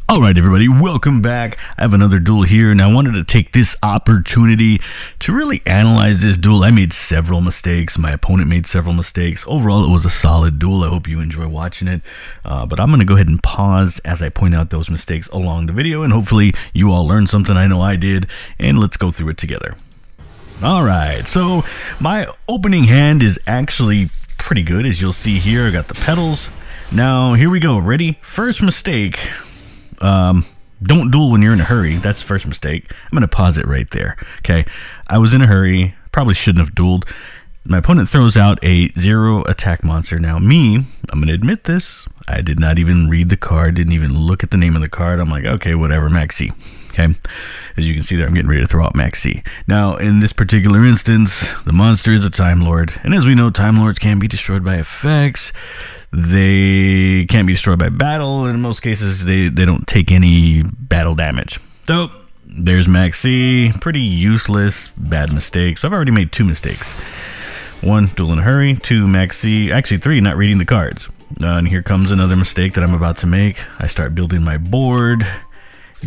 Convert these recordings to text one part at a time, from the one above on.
Alright everybody, welcome back. I have another duel here, and I wanted to take this opportunity to really analyze this duel. I made several mistakes. My opponent made several mistakes. Overall, it was a solid duel. I hope you enjoy watching it. But I'm going to go ahead and pause as I point out those mistakes along the video, and hopefully you all learned something. I know I did, and let's go through it together. Alright, so my opening hand is actually pretty good. As you'll see here, I got the petals. Now, here we go. Ready? First mistake. Don't duel when you're in a hurry. That's the first mistake. I'm going to pause it right there. Okay. I was in a hurry. Probably shouldn't have dueled. My opponent throws out a 0 attack monster. Now I'm going to admit this. I did not even read the card. Didn't even look at the name of the card. I'm like, okay, whatever, Max C. Okay. As you can see there, I'm getting ready to throw out Max C. Now, in this particular instance, the monster is a Time Lord. And as we know, Time Lords can be destroyed by effects. They can't be destroyed by battle, and in most cases they don't take any battle damage. So there's Max C. Pretty useless, bad mistake. So I've already made 2 mistakes. 1, duel in a hurry. 2, Max C. Actually 3, not reading the cards. And here comes another mistake that I'm about to make. I start building my board,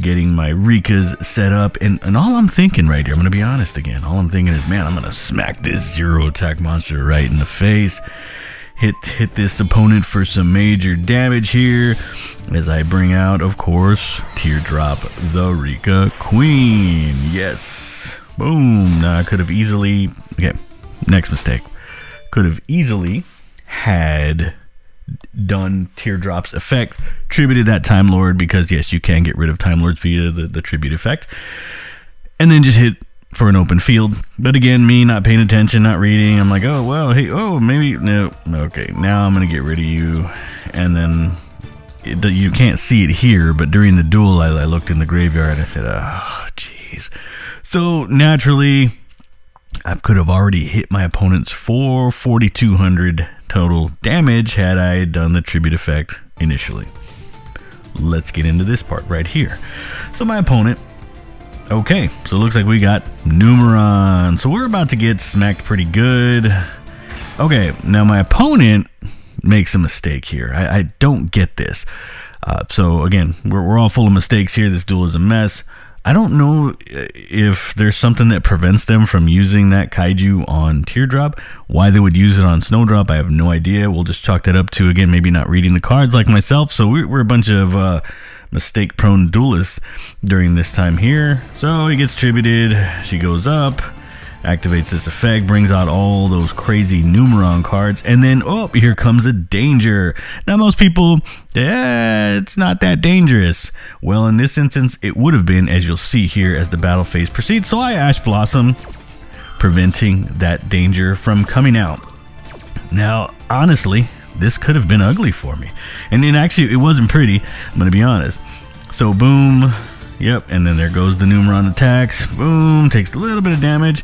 getting my Rikkas set up, and all I'm thinking right here, I'm going to be honest again, all I'm thinking is, man, I'm going to smack this 0 attack monster right in the face. Hit this opponent for some major damage here, as I bring out, of course, Teardrop the Rikka Queen. Yes. Boom. Now I could have easily, okay, next mistake. Could have easily had done Teardrop's effect, tributed that Time Lord, because yes, you can get rid of Time Lords via the tribute effect, and then just hit for an open field. But again, me not paying attention, not reading, I'm like, oh well, hey, oh maybe no, okay, now I'm gonna get rid of you. And then you can't see it here, but during the duel I looked in the graveyard and I said, oh jeez. So naturally I could have already hit my opponents for 4,200 total damage had I done the tribute effect initially. Let's get into this part right here. So my opponent, okay, so it looks like we got Numeron. So we're about to get smacked pretty good. Okay, now my opponent makes a mistake here. I don't get this. So again, we're all full of mistakes here. This duel is a mess. I don't know if there's something that prevents them from using that kaiju on Teardrop. Why they would use it on Snowdrop, I have no idea. We'll just chalk that up to, again, maybe not reading the cards like myself. So we're a bunch of mistake-prone duelists during this time here. So he gets tributed. She goes up, activates this effect, brings out all those crazy Numeron cards, and then, oh, here comes a danger. Now, most people, it's not that dangerous. Well, in this instance, it would have been, as you'll see here as the battle phase proceeds. So I Ash Blossom, preventing that danger from coming out. Now, honestly, this could have been ugly for me. And then actually, it wasn't pretty, I'm going to be honest. So boom, yep, and then there goes the Numeron attacks. Boom, takes a little bit of damage.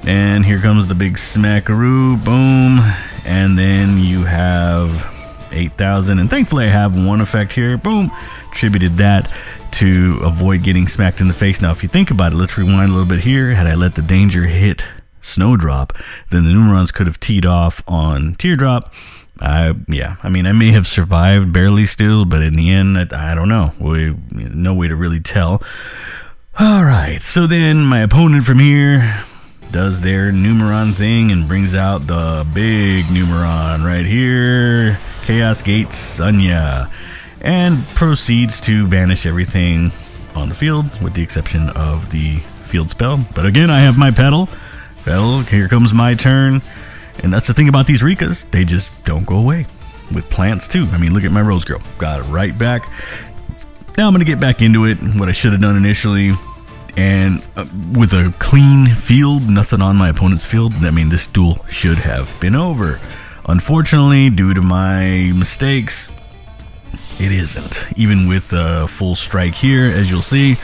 And here comes the big smackaroo, boom. And then you have 8,000. And thankfully I have one effect here, boom. Tributed that to avoid getting smacked in the face. Now if you think about it, let's rewind a little bit here. Had I let the danger hit Snowdrop, then the Numerons could have teed off on Teardrop. Yeah, I mean, I may have survived barely still, but in the end, I don't know. No way to really tell. All right, so then my opponent from here does their Numeron thing and brings out the big Numeron right here, Chaos Gate Sunya, and proceeds to banish everything on the field with the exception of the field spell. But again, I have my petal. Here comes my turn. And that's the thing about these Rikkas, they just don't go away. With plants too. I mean, look at my Rose Girl. Got it right back. Now I'm going to get back into it, what I should have done initially. And with a clean field, nothing on my opponent's field, I mean, this duel should have been over. Unfortunately, due to my mistakes, it isn't. Even with a full strike here, as you'll see.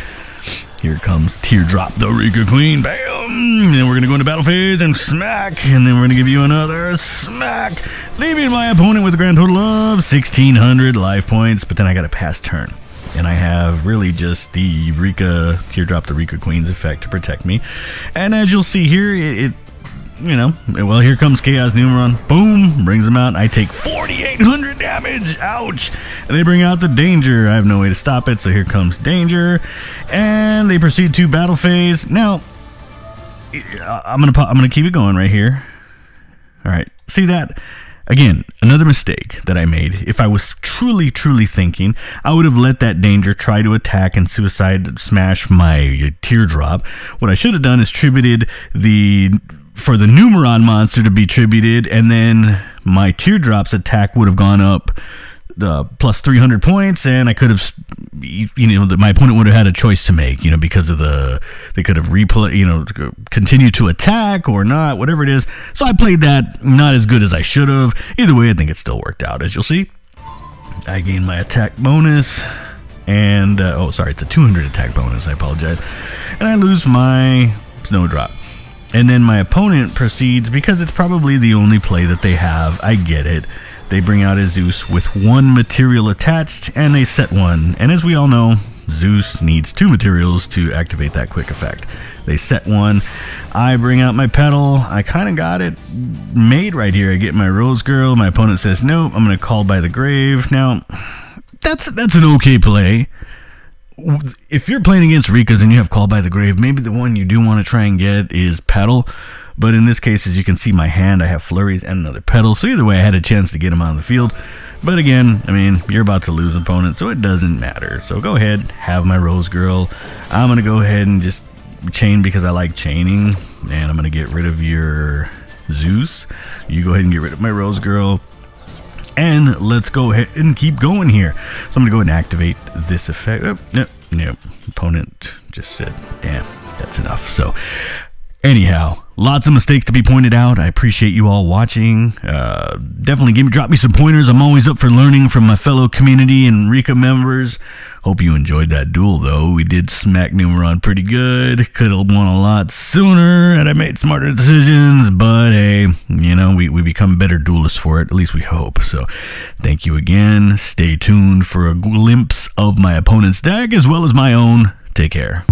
Here comes Teardrop the Rikka Queen. Bam! And then we're going to go into battle phase and smack. And then we're going to give you another smack. Leaving my opponent with a grand total of 1,600 life points. But then I got a pass turn. And I have really just the Rikka, Teardrop the Rikka Queen's effect to protect me. And as you'll see here, well, here comes Chaos Numeron. Boom! Brings him out. I take 4,800 damage. Ouch. And they bring out the danger. I have no way to stop it, so here comes danger. And they proceed to battle phase. Now, I'm gonna keep it going right here. All right. See that? Again, another mistake that I made. If I was truly thinking, I would have let that danger try to attack and suicide smash my teardrop. What I should have done is tributed for the Numeron monster to be tributed, and then my teardrop's attack would have gone up plus 300 points, and I could have, my opponent would have had a choice to make, because of they could have continued to attack or not, whatever it is. So I played that not as good as I should have. Either way, I think it still worked out. As you'll see, I gained my attack bonus, and it's a 200 attack bonus. I apologize, and I lose my snowdrop. And then my opponent proceeds, because it's probably the only play that they have. I get it. They bring out a Zeus with 1 material attached, and they set 1. And as we all know, Zeus needs 2 materials to activate that quick effect. They set 1. I bring out my petal. I kind of got it made right here. I get my Rose Girl. My opponent says, nope, I'm going to call by the grave. Now, that's an okay play. If you're playing against Rikkas and you have Call by the Grave, maybe the one you do want to try and get is Petal. But in this case, as you can see my hand, I have Flurries and another Petal. So either way, I had a chance to get him on the field. But again, you're about to lose an opponent, so it doesn't matter. So go ahead, have my Rose Girl. I'm going to go ahead and just chain because I like chaining. And I'm going to get rid of your Zeus. You go ahead and get rid of my Rose Girl. And let's go ahead and keep going here. So I'm going to go ahead and activate this effect. Oh, no. Opponent just said, damn, that's enough. So anyhow, lots of mistakes to be pointed out. I appreciate you all watching. Definitely drop me some pointers. I'm always up for learning from my fellow community and Rikka members. Hope you enjoyed that duel, though. We did smack Numeron pretty good. Could have won a lot sooner had I made smarter decisions. But hey, we become better duelists for it. At least we hope. So thank you again. Stay tuned for a glimpse of my opponent's deck as well as my own. Take care.